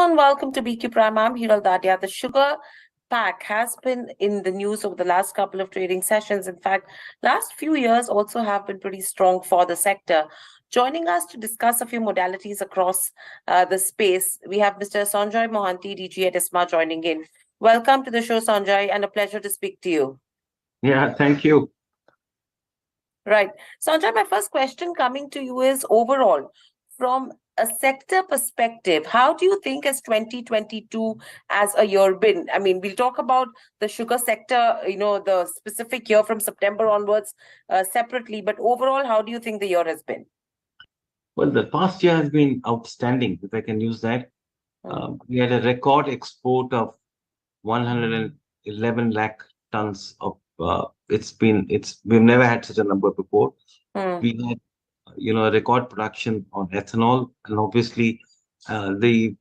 And welcome to BQ Prime. I'm Hiral Dadia. The sugar pack has been in the news over the last couple of trading sessions. In fact, last few years also have been pretty strong for the sector. Joining us to discuss a few modalities across the space, we have Mr. Sonjoy Mohanty, DG at ISMA, joining in. Welcome to the show, Sonjoy, and a pleasure to speak to you. Yeah, thank you. Right. Sanjay, my first question coming to you is overall, from a sector perspective, how do you think has 2022 as a year been? I mean, we'll talk about the sugar sector, the specific year from September onwards separately, but overall, how do you think the year has been? Well, the past year has been outstanding, if I can use that. We had a record export of 111 lakh tons of. We've never had such a number before. Mm. We had, a record production on ethanol, and obviously, the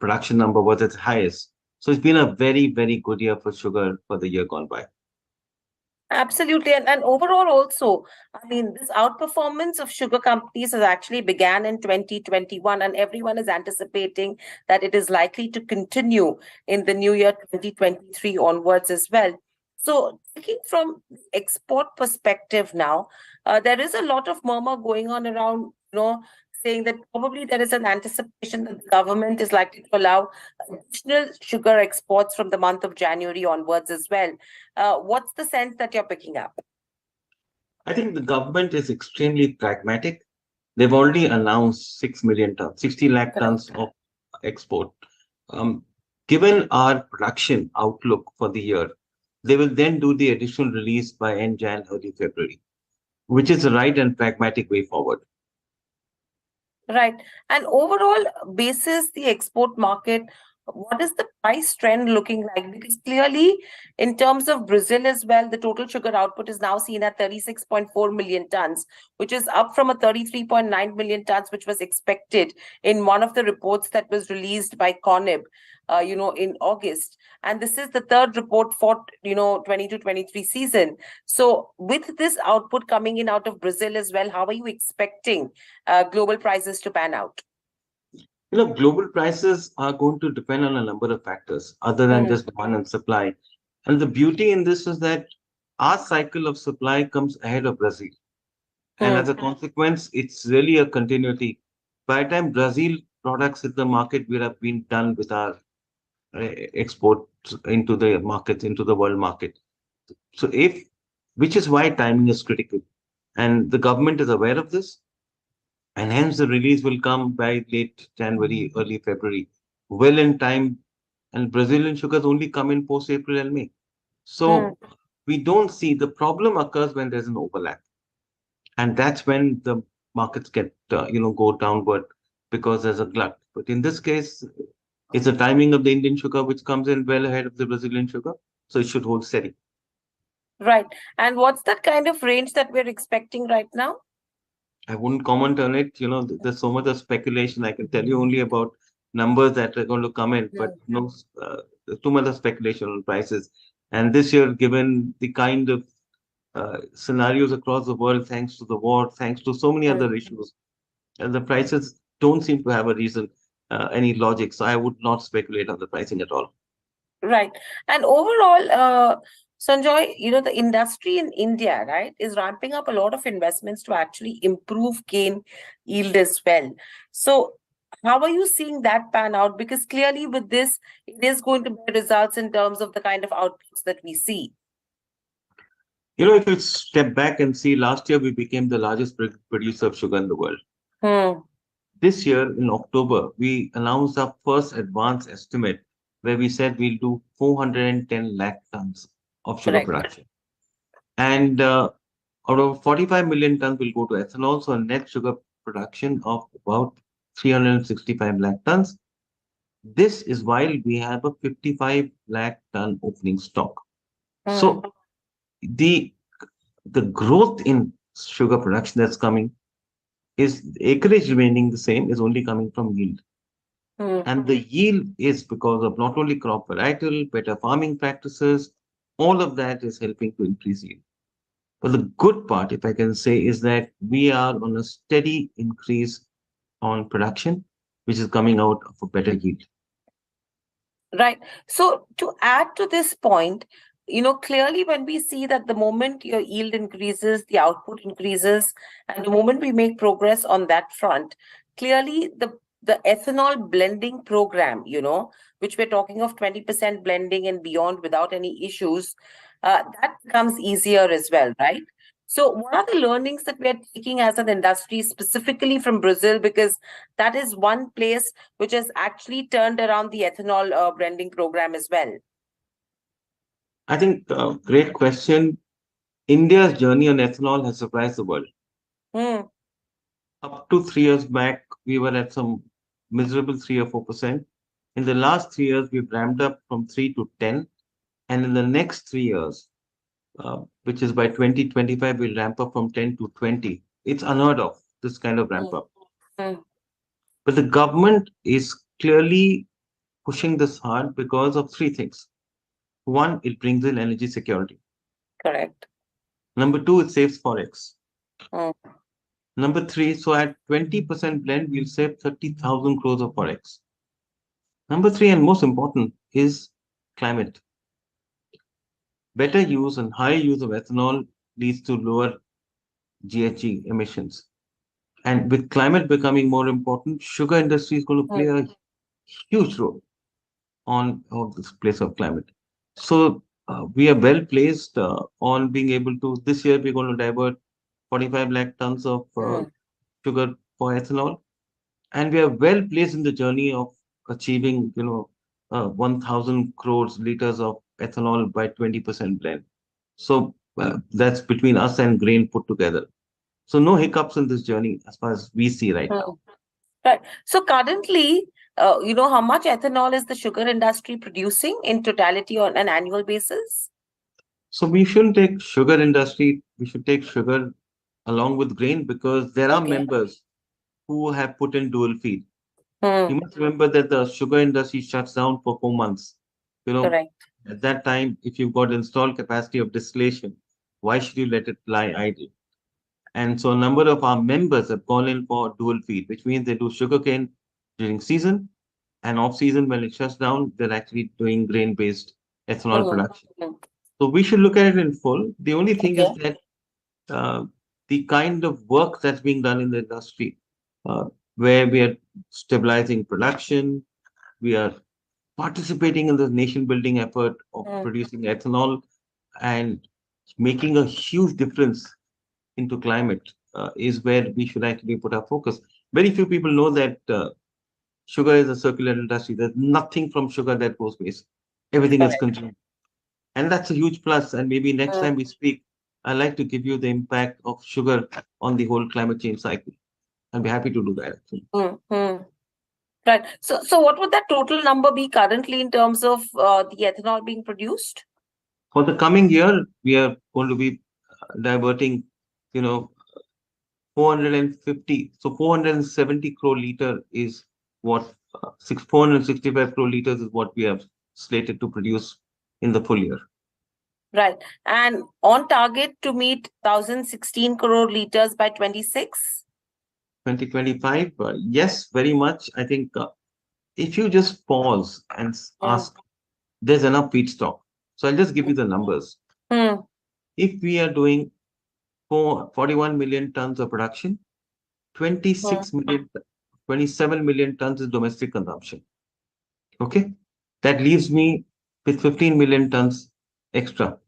production number was its highest. So it's been a very, very good year for sugar for the year gone by. Absolutely. And overall also, I mean, this outperformance of sugar companies has actually began in 2021, and everyone is anticipating that it is likely to continue in the new year 2023 onwards as well. So taking from the export perspective now, there is a lot of murmur going on around, saying that probably there is an anticipation that the government is likely to allow additional sugar exports from the month of January onwards as well. What's the sense that you're picking up? I think the government is extremely pragmatic. They've already announced 6 million tons, 60 lakh tons Correct. of export. Um, Given our production outlook for the year, they will then do the additional release by end Jan, early February, which is the right and pragmatic way forward. Right. And overall basis, the export market, what is the price trend looking like? Because clearly, in terms of Brazil as well, the total sugar output is now seen at 36.4 million tons, which is up from a 33.9 million tons, which was expected in one of the reports that was released by CONIB, in August. And this is the third report for, 22-23 season. So with this output coming in out of Brazil as well, how are you expecting global prices to pan out? Global prices are going to depend on a number of factors other than Mm, just demand and supply. And the beauty in this is that our cycle of supply comes ahead of Brazil. And as mm, a consequence, it's really a continuity. By the time Brazil products hit the market, we have been done with our export into the markets, into the world market. So which is why timing is critical. And the government is aware of this, and hence the release will come by late January, early February, well in time. And Brazilian sugars only come in post April and May. mm. So we don't see the problem occurs when there's an overlap, and that's when the markets get go downward because there's a glut. But in this case, it's the timing of the Indian sugar which comes in well ahead of the Brazilian sugar, so it should hold steady. Right. And what's that kind of range that we're expecting right now? I wouldn't comment on it. There's so much of speculation. I can tell you only about numbers that are going to come in, but no, there's too much of speculation on prices. And this year, given the kind of scenarios across the world, thanks to the war, thanks to so many other issues, and the prices don't seem to have a reason, any logic. So I would not speculate on the pricing at all. Right. And overall, Sanjoy, the industry in India, right, is ramping up a lot of investments to actually improve cane yield as well. So, how are you seeing that pan out? Because clearly, with this, it is going to be results in terms of the kind of outputs that we see. If you step back and see, last year we became the largest producer of sugar in the world. Hmm. This year in October, we announced our first advance estimate where we said we'll do 410 lakh tons of sugar Correct. production. And out of 45 million tons will go to ethanol, so a net sugar production of about 365 lakh tons. This is while we have a 55 lakh ton opening stock. Hmm. So the the growth in sugar production that's coming is acreage remaining the same, is only coming from yield. Hmm. And the yield is because of not only crop varietal, better farming practices, all of that is helping to increase yield. But the good part, if I can say, is that we are on a steady increase on production. which is coming out of a better yield. Right. So to add to this point, clearly when we see that the moment your yield increases, the output increases, and the moment we make progress on that front, clearly the ethanol blending program, which we're talking of 20% blending and beyond without any issues, that becomes easier as well, right? So what are the learnings that we're taking as an industry, specifically from Brazil? Because that is one place which has actually turned around the ethanol blending program as well. I think great question. India's journey on ethanol has surprised the world. Hmm, Up to 3 years back, we were at some miserable 3 or 4%. In the last 3 years, we've ramped up from 3 to 10, and in the next 3 years, which is by 2025, we'll ramp up from 10 to 20. It's unheard of, this kind of ramp hmm, up. hmm. But the government is clearly pushing this hard because of three things. One, it brings in energy security. Correct. Number two, it saves forex. Hmm, Number three, so at 20% blend, we'll save 30,000 crores of forex. Number three, and most important, is climate. Better use and higher use of ethanol leads to lower GHG emissions. And with climate becoming more important, sugar industry is going to play hmm, a huge role on this place of climate. So we are well placed on being able to. This year we're going to divert 45 lakh tons of hmm. sugar for ethanol, and we are well placed in the journey of achieving 1,000 crores liters of ethanol by 20% blend. So that's between us and grain put together. So no hiccups in this journey as far as we see right Hmm. now. Right. So currently, how much ethanol is the sugar industry producing in totality on an annual basis? So we shouldn't take sugar industry. We should take sugar along with grain because there are Okay. members who have put in dual feed. You Hmm. must remember that the sugar industry shuts down for 4 months. You know, Correct. at that time, if you've got installed capacity of distillation, why should you let it lie idle? And so a number of our members have gone in for dual feed, which means they do sugarcane during season and off season when it shuts down, they're actually doing grain-based ethanol Hmm. production. Hmm. So we should look at it in full. The only thing is Okay. that uh, the kind of work that's being done in the industry, uh, where we are stabilizing production, we are participating in the nation building effort of Hmm. producing ethanol and making a huge difference into climate is where we should actually put our focus. Very few people know that sugar is a circular industry. There's nothing from sugar that goes waste. Everything is Correct. consumed. And that's a huge plus. And maybe next Hmm. time we speak, I'd like to give you the impact of sugar on the whole climate change cycle. I'd be happy to do that. Actually. Hmm. Hmm. Right. So what would that total number be currently in terms of the ethanol being produced? For the coming year, we are going to be diverting, you know, 450. So 470 crore liter is what 465 crore liters is what we have slated to produce in the full year. Right. And on target to meet 1,016 crore liters by 26? 2025, yes, very much. I think if you just pause and Hmm. ask, there's enough feedstock. So I'll just give you the numbers. Hmm. If we are doing 41 million tons of production, Hmm. 26 million, 27 million tons is domestic consumption. Okay. That leaves me with 15 million tons extra,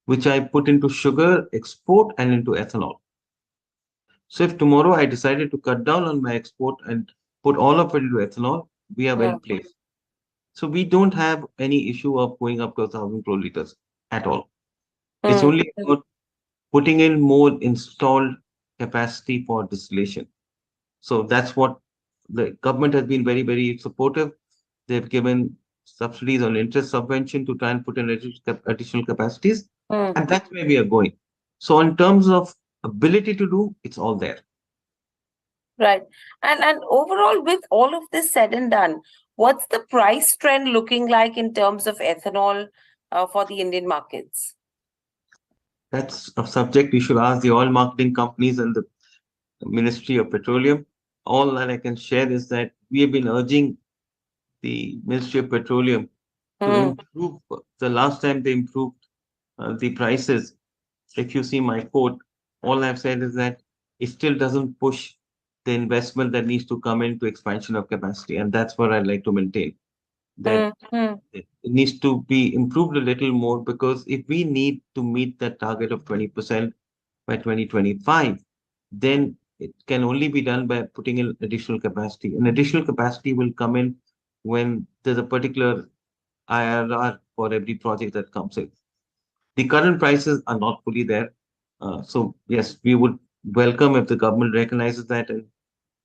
which I put into sugar export and into ethanol. So if tomorrow I decided to cut down on my export and put all of it into ethanol, we are well Hmm. placed. So we don't have any issue of going up to 1,000 crore liters at all. It's Hmm. only about putting in more installed capacity for distillation. So that's what the government has been very, very supportive. They've given subsidies on interest subvention to try and put in additional capacities. Hmm. And that's where we are going. So in terms of ability to do, it's all there. Right. And overall, with all of this said and done, what's the price trend looking like in terms of ethanol for the Indian markets? That's a subject you should ask the oil marketing companies and the Ministry of Petroleum. all that I can share is that we have been urging the Ministry of Petroleum to Hmm. improve. The last time they improved the prices, if you see my quote, all I've said is that it still doesn't push the investment that needs to come into expansion of capacity. And that's what I'd like to maintain, that Hmm. Hmm. it needs to be improved a little more, because if we need to meet that target of 20% by 2025, then it can only be done by putting in additional capacity. And additional capacity will come in when there's a particular IRR for every project that comes in. The current prices are not fully there. So yes, we would welcome if the government recognizes that and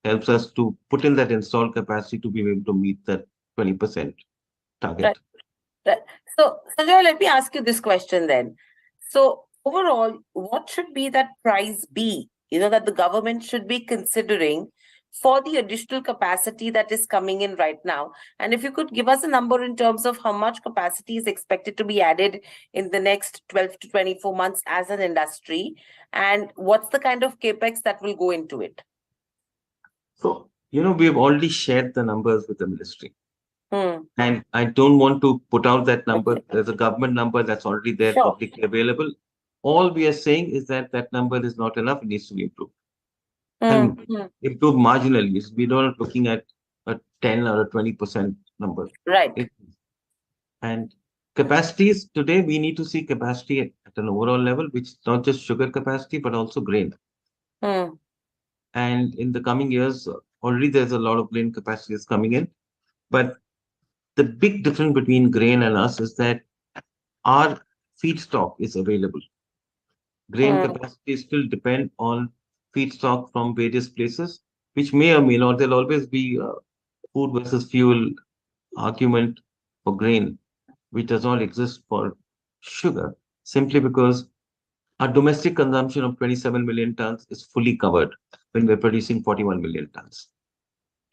helps us to put in that installed capacity to be able to meet that 20% Right. target. Right. So, Sanjay, let me ask you this question then. So, overall, what should be that price be, that the government should be considering for the additional capacity that is coming in right now? And if you could give us a number in terms of how much capacity is expected to be added in the next 12 to 24 months as an industry, and what's the kind of capex that will go into it? So, we have already shared the numbers with the ministry. Hmm. And I don't want to put out that number. There's a government number that's already there, Sure. publicly available. All we are saying is that that number is not enough. It needs to be improved. Hmm. And Hmm. improved marginally. We're not looking at a 10 or a 20% number. Right. It, and capacities today, we need to see capacity at an overall level, which is not just sugar capacity, but also grain. Hmm. And in the coming years, already there's a lot of grain capacities coming in. But the big difference between grain and us is that our feedstock is available. Grain Hmm. capacity still depend on feedstock from various places, which may or may not. There'll always be a food versus fuel argument for grain, which does not exist for sugar, simply because our domestic consumption of 27 million tons is fully covered when we're producing 41 million tons.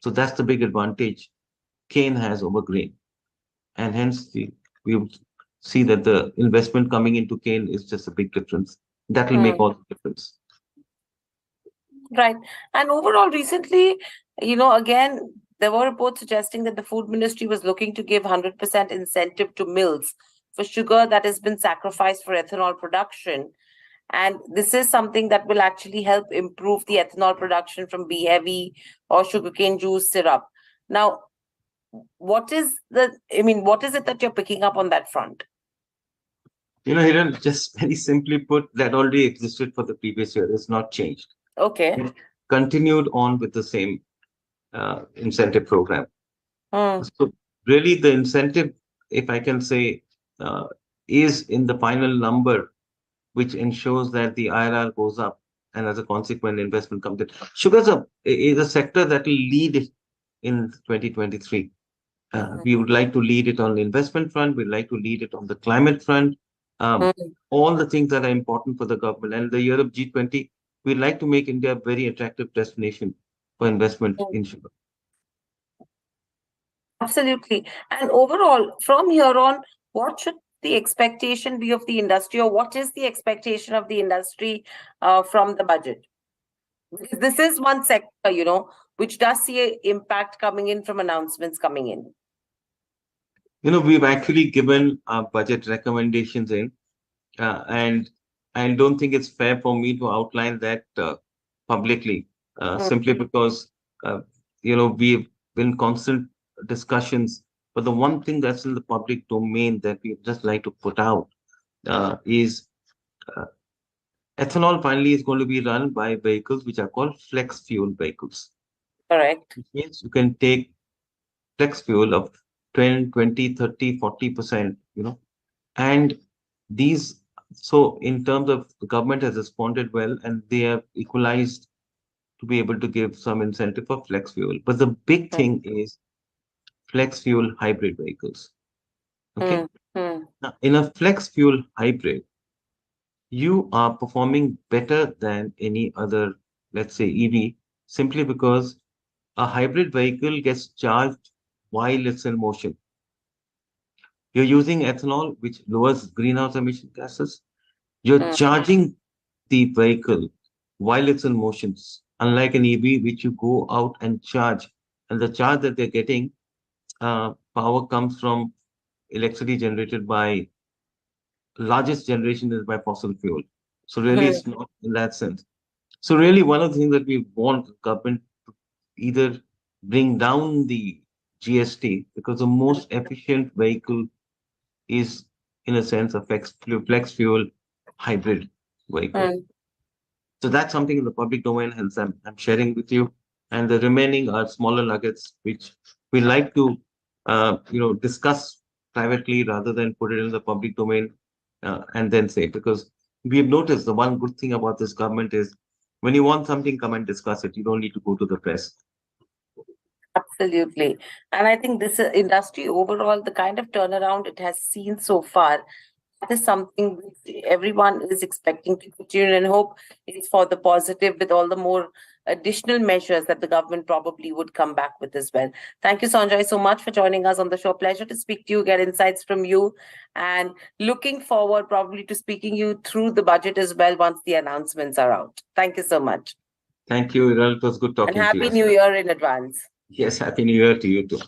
So that's the big advantage cane has over grain. And hence we would see that the investment coming into cane is just a big difference. That will make Hmm. all the difference. Right. And overall, recently, again, there were reports suggesting that the food ministry was looking to give 100% incentive to mills for sugar that has been sacrificed for ethanol production. And this is something that will actually help improve the ethanol production from B heavy or sugarcane juice syrup. Now, what is it that you're picking up on that front? Hiran, just very simply put, that already existed for the previous year. It's not changed. Okay. It continued on with the same incentive program. Hmm. So really, the incentive, if I can say, uh, is in the final number, which ensures that the IRR goes up, and as a consequent, investment comes in. Is a sector that will lead in 2023. We would like to lead it on the investment front. We'd like to lead it on the climate front. Um, Hmm. all the things that are important for the government. And the year of G20, we'd like to make India a very attractive destination for investment Hmm. in sugar. Absolutely. And overall, from here on, what should the expectation be of the industry, or what is the expectation of the industry from the budget? Because this is one sector, which does see an impact coming in from announcements coming in. We've actually given our budget recommendations in, and I don't think it's fair for me to outline that publicly, Mm, simply because uh, we've been constant discussions. But the one thing that's in the public domain that we just like to put out is uh, ethanol finally is going to be run by vehicles which are called flex fuel vehicles, correct. which means you can take flex fuel of 10, 20, 30, 40%, and these, so in terms of the government has responded well, and they have equalized to be able to give some incentive for flex fuel. But the big Mm, thing is flex fuel hybrid vehicles. mm, Okay. mm, Now, in a flex fuel hybrid, you are performing better than any other, let's say EV, simply because a hybrid vehicle gets charged while it's in motion. You're using ethanol, which lowers greenhouse emission gases. You're mm, charging the vehicle while it's in motion. unlike an EV, which you go out and charge, and the charge that they're getting, power comes from electricity generated by largest generation is by fossil fuel. So really, Mhm. it's not in that sense. So really, one of the things that we want government to either bring down the GST, because the most efficient vehicle is, in a sense, a flex fuel hybrid vehicle. Mm. So that's something in the public domain, hence I'm sharing with you. And the remaining are smaller nuggets, which we like to, discuss privately rather than put it in the public domain and then say. Because we have noticed the one good thing about this government is when you want something, come and discuss it. You don't need to go to the press. Absolutely. And I think this industry overall, the kind of turnaround it has seen so far, that is something which everyone is expecting to continue and hope is for the positive with all the more additional measures that the government probably would come back with as well. Thank you, Sonjoy, so much for joining us on the show. Pleasure to speak to you, get insights from you, and looking forward probably to speaking you through the budget as well once the announcements are out. Thank you so much. Thank you, Viral. It was good And talking to you. Happy New Year in advance. Yes, Happy New Year to you too.